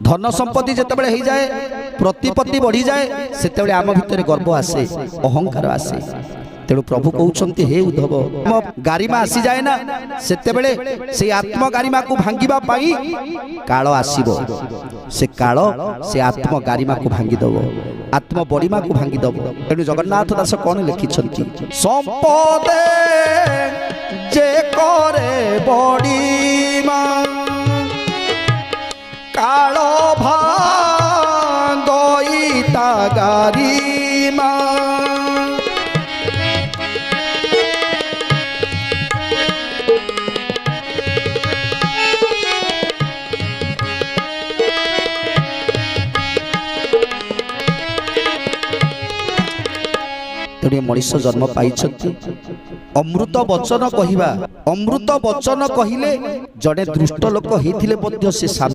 धन संपत्ति जितेबाला हो जाए प्रतिपत्ति बढ़ी जाए से आम भितर गर्व आसे अहंकार आसे। तेणु प्रभु कहते हे उद्धव गारिमा आसी जाए ना से आत्म गारिमा को भांगिबा पाई काल आसीबो से काल से आत्म गारिमा को भांगी दबो आत्म बड़ीमा को भांगी दबो। तेणु जगन्नाथ दास कौन लिखिछंती संपदे जे करे बड़ीमा काल भांगई ता गारिमा मनीष जन्म पाई अमृत वचन कहवा अमृत वचन कहले जड़े दुष्ट लोक होते